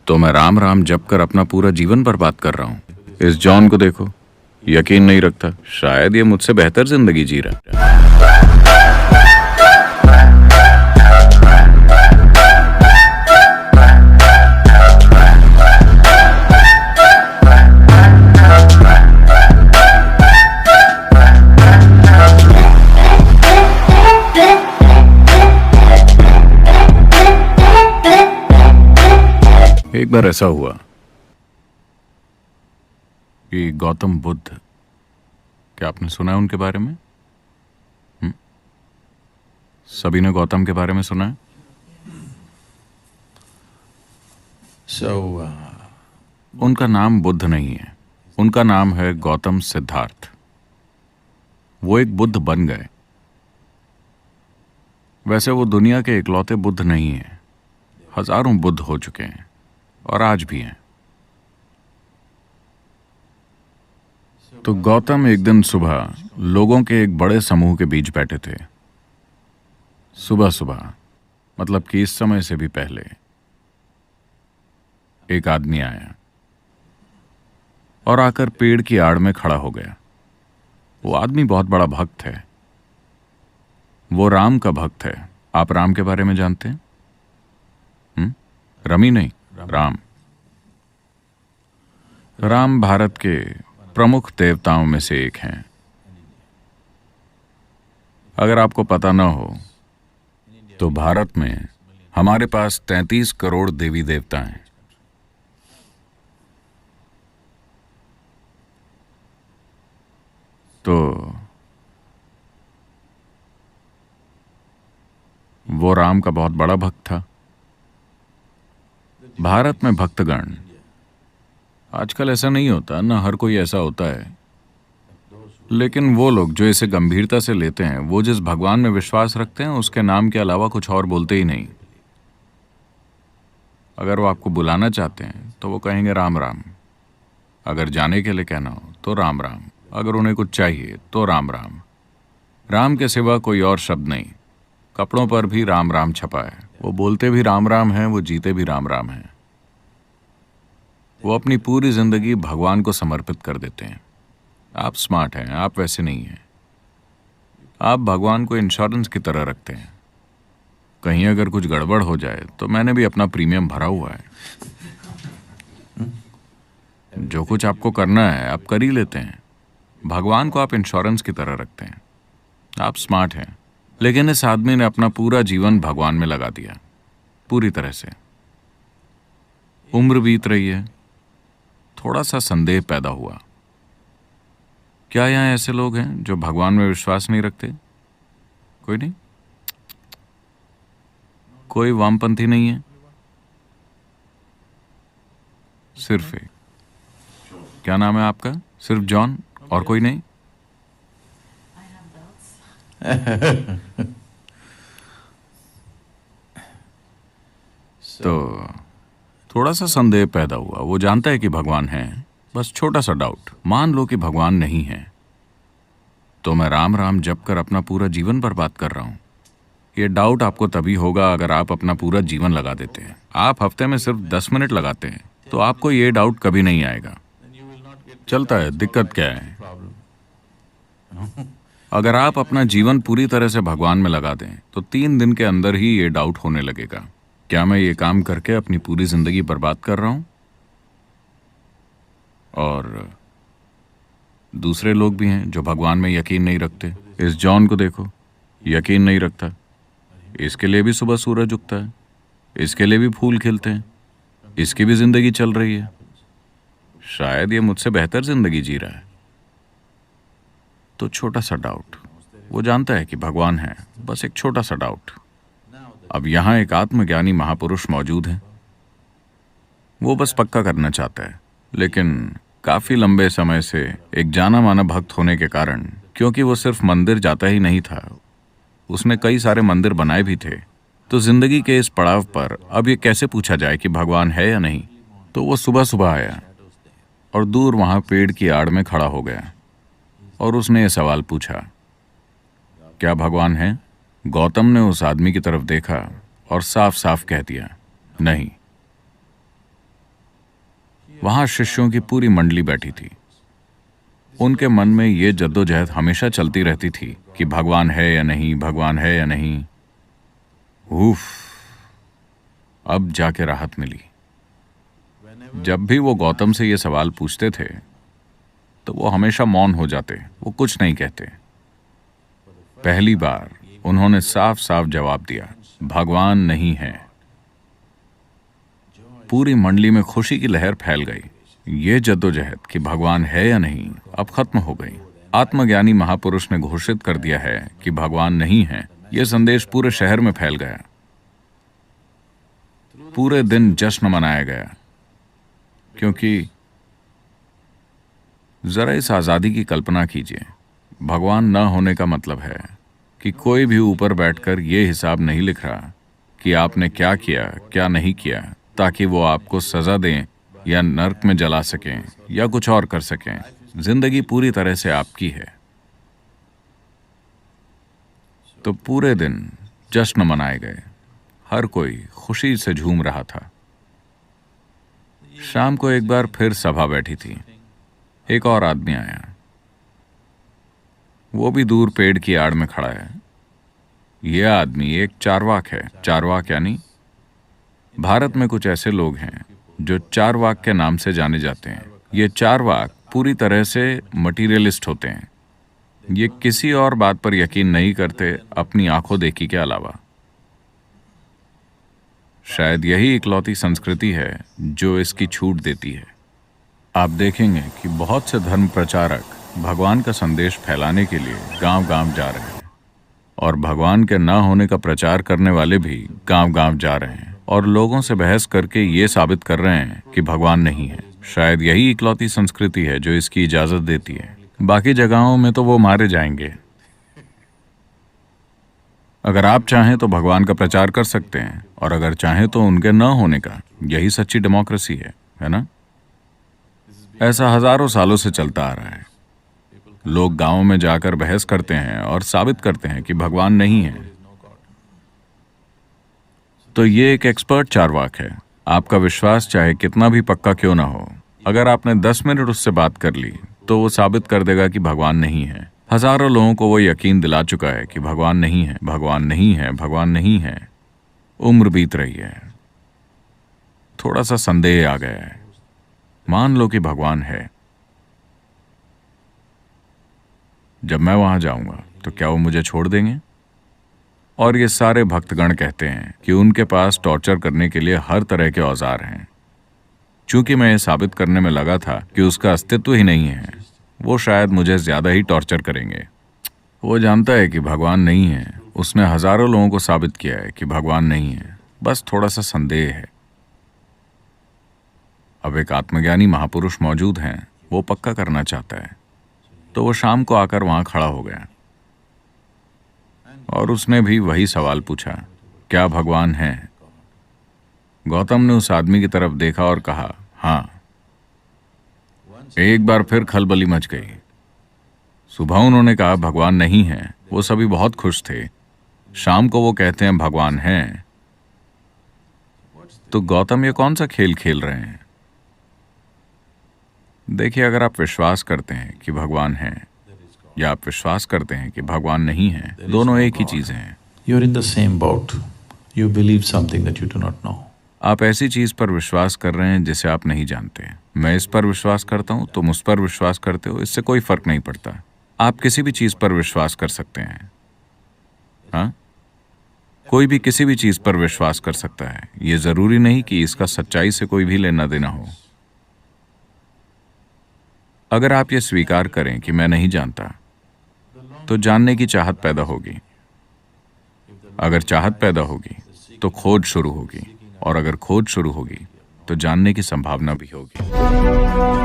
तो मैं राम राम जप कर अपना पूरा जीवन बर्बाद कर रहा हूँ। इस जॉन को देखो, यकीन नहीं रखता। शायद ये मुझसे बेहतर जिंदगी जी रहा है। एक बार ऐसा हुआ कि गौतम बुद्ध, क्या आपने सुना है उनके बारे में? सभी ने गौतम के बारे में सुना है? उनका नाम बुद्ध नहीं है, उनका नाम है गौतम सिद्धार्थ। वो एक बुद्ध बन गए। वैसे वो दुनिया के इकलौते बुद्ध नहीं हैं। हजारों बुद्ध हो चुके हैं और आज भी हैं। तो गौतम एक दिन सुबह लोगों के एक बड़े समूह के बीच बैठे थे। सुबह सुबह, मतलब कि इस समय से भी पहले, एक आदमी आया और आकर पेड़ की आड़ में खड़ा हो गया। वो आदमी बहुत बड़ा भक्त है। वो राम का भक्त है। आप राम के बारे में जानते हैं? रमी नहीं, राम। राम भारत के प्रमुख देवताओं में से एक हैं। अगर आपको पता न हो तो भारत में हमारे पास 33 करोड़ देवी देवता हैं। तो वो राम का बहुत बड़ा भक्त था। भारत में भक्तगण, आजकल ऐसा नहीं होता ना, हर कोई ऐसा होता है, लेकिन वो लोग जो इसे गंभीरता से लेते हैं, वो जिस भगवान में विश्वास रखते हैं उसके नाम के अलावा कुछ और बोलते ही नहीं। अगर वो आपको बुलाना चाहते हैं तो वो कहेंगे राम राम। अगर जाने के लिए कहना हो तो राम राम। अगर उन्हें कुछ चाहिए तो राम राम। राम के सिवा कोई और शब्द नहीं। कपड़ों पर भी राम राम छपा है। वो बोलते भी राम राम हैं, वो जीते भी राम राम हैं। वो अपनी पूरी जिंदगी भगवान को समर्पित कर देते हैं। आप स्मार्ट हैं, आप वैसे नहीं हैं। आप भगवान को इंश्योरेंस की तरह रखते हैं। कहीं अगर कुछ गड़बड़ हो जाए तो मैंने भी अपना प्रीमियम भरा हुआ है। जो कुछ आपको करना है आप कर ही लेते हैं। भगवान को आप इंश्योरेंस की तरह रखते हैं। आप स्मार्ट हैं। लेकिन इस आदमी ने अपना पूरा जीवन भगवान में लगा दिया, पूरी तरह से। उम्र बीत रही है, थोड़ा सा संदेह पैदा हुआ। क्या यहाँ ऐसे लोग हैं जो भगवान में विश्वास नहीं रखते? कोई नहीं? कोई वामपंथी नहीं है? सिर्फ एक। क्या नाम है आपका? सिर्फ जॉन, और कोई नहीं? तो थोड़ा सा संदेह पैदा हुआ। वो जानता है कि भगवान है, बस छोटा सा डाउट। मान लो कि भगवान नहीं है, तो मैं राम राम जप कर अपना पूरा जीवन बर्बाद कर रहा हूं। ये डाउट आपको तभी होगा अगर आप अपना पूरा जीवन लगा देते हैं। आप हफ्ते में सिर्फ 10 मिनट लगाते हैं तो आपको ये डाउट कभी नहीं आएगा। चलता है, दिक्कत क्या है? अगर आप अपना जीवन पूरी तरह से भगवान में लगा दें तो 3 दिन के अंदर ही ये डाउट होने लगेगा, क्या मैं ये काम करके अपनी पूरी जिंदगी बर्बाद कर रहा हूं? और दूसरे लोग भी हैं जो भगवान में यकीन नहीं रखते। इस जॉन को देखो, यकीन नहीं रखता। इसके लिए भी सुबह सूरज उगता है, इसके लिए भी फूल खिलते हैं, इसकी भी जिंदगी चल रही है। शायद ये मुझसे बेहतर जिंदगी जी रहा है। तो छोटा सा डाउट। वो जानता है कि भगवान है, बस एक छोटा सा डाउट। अब यहाँ एक आत्मज्ञानी महापुरुष मौजूद है। वो बस पक्का करना चाहता है, लेकिन काफी लंबे समय से एक जाना माना भक्त होने के कारण, क्योंकि वो सिर्फ मंदिर जाता ही नहीं था, उसने कई सारे मंदिर बनाए भी थे। तो जिंदगी के इस पड़ाव पर अब ये कैसे पूछा जाए कि भगवान है या नहीं? तो वो सुबह सुबह आया और दूर वहां पेड़ की आड़ में खड़ा हो गया और उसने ये सवाल पूछा, क्या भगवान है? गौतम ने उस आदमी की तरफ देखा और साफ साफ कह दिया, नहीं। वहां शिष्यों की पूरी मंडली बैठी थी। उनके मन में ये जद्दोजहद हमेशा चलती रहती थी कि भगवान है या नहीं, भगवान है या नहीं। उफ, अब जाके राहत मिली। जब भी वो गौतम से ये सवाल पूछते थे तो वो हमेशा मौन हो जाते, वो कुछ नहीं कहते। पहली बार उन्होंने साफ साफ जवाब दिया, भगवान नहीं है। पूरी मंडली में खुशी की लहर फैल गई। ये जद्दोजहद कि भगवान है या नहीं अब खत्म हो गई। आत्मज्ञानी महापुरुष ने घोषित कर दिया है कि भगवान नहीं है। यह संदेश पूरे शहर में फैल गया। पूरे दिन जश्न मनाया गया, क्योंकि जरा इस आजादी की कल्पना कीजिए। भगवान न होने का मतलब है कि कोई भी ऊपर बैठकर यह हिसाब नहीं लिख रहा कि आपने क्या किया, क्या नहीं किया, ताकि वो आपको सजा दें या नर्क में जला सकें या कुछ और कर सकें। जिंदगी पूरी तरह से आपकी है। तो पूरे दिन जश्न मनाए गए। हर कोई खुशी से झूम रहा था। शाम को एक बार फिर सभा बैठी थी। एक और आदमी आया। वो भी दूर पेड़ की आड़ में खड़ा है। यह आदमी एक चारवाक है। चारवाक यानी भारत में कुछ ऐसे लोग हैं जो चारवाक के नाम से जाने जाते हैं। ये चारवाक पूरी तरह से मटीरियलिस्ट होते हैं। ये किसी और बात पर यकीन नहीं करते अपनी आंखों देखी के अलावा। शायद यही इकलौती संस्कृति है जो इसकी छूट देती है। आप देखेंगे कि बहुत से धर्म प्रचारक भगवान का संदेश फैलाने के लिए गांव-गांव जा रहे हैं, और भगवान के ना होने का प्रचार करने वाले भी गांव-गांव जा रहे हैं और लोगों से बहस करके ये साबित कर रहे हैं कि भगवान नहीं है। शायद यही इकलौती संस्कृति है जो इसकी इजाजत देती है। बाकी जगहों में तो वो मारे जाएंगे। अगर आप चाहें तो भगवान का प्रचार कर सकते हैं, और अगर चाहें तो उनके न होने का। यही सच्ची डेमोक्रेसी है ना? ऐसा हजारों सालों से चलता आ रहा है। लोग गांवों में जाकर बहस करते हैं और साबित करते हैं कि भगवान नहीं है। तो ये एक एक्सपर्ट चारवाक है। आपका विश्वास चाहे कितना भी पक्का क्यों ना हो, अगर आपने 10 मिनट उससे बात कर ली तो वो साबित कर देगा कि भगवान नहीं है। हजारों लोगों को वो यकीन दिला चुका है कि भगवान नहीं है, भगवान नहीं है, भगवान नहीं है। उम्र बीत रही है। थोड़ा सा संदेह आ गया है। मान लो कि भगवान है। जब मैं वहां जाऊंगा तो क्या वो मुझे छोड़ देंगे? और ये सारे भक्तगण कहते हैं कि उनके पास टॉर्चर करने के लिए हर तरह के औजार हैं। चूंकि मैं ये साबित करने में लगा था कि उसका अस्तित्व ही नहीं है, वो शायद मुझे ज्यादा ही टॉर्चर करेंगे। वो जानता है कि भगवान नहीं है। उसने हजारों लोगों को साबित किया है कि भगवान नहीं है। बस थोड़ा सा संदेह है। अब एक आत्मज्ञानी महापुरुष मौजूद हैं। वो पक्का करना चाहता है। तो वो शाम को आकर वहां खड़ा हो गया और उसने भी वही सवाल पूछा, क्या भगवान है? गौतम ने उस आदमी की तरफ देखा और कहा, हाँ। एक बार फिर खलबली मच गई। सुबह उन्होंने कहा भगवान नहीं है। वो सभी बहुत खुश थे। शाम को वो कहते हैं भगवान है। तो गौतम ये कौन सा खेल खेल रहे हैं? देखिए, अगर आप विश्वास करते हैं कि भगवान है या आप विश्वास करते हैं कि भगवान नहीं है, दोनों एक ही चीजें हैं। You're in the same boat. You believe something that you do not know. आप ऐसी चीज पर विश्वास कर रहे हैं जिसे आप नहीं जानते। मैं इस पर विश्वास करता हूं, तुम उस पर विश्वास करते हो, इससे कोई फर्क नहीं पड़ता। आप किसी भी चीज पर विश्वास कर सकते हैं। हाँ, कोई भी किसी भी चीज पर विश्वास कर सकता है। ये जरूरी नहीं कि इसका सच्चाई से कोई भी लेना देना हो। अगर आप ये स्वीकार करें कि मैं नहीं जानता, तो जानने की चाहत पैदा होगी। अगर चाहत पैदा होगी तो खोज शुरू होगी, और अगर खोज शुरू होगी तो जानने की संभावना भी होगी।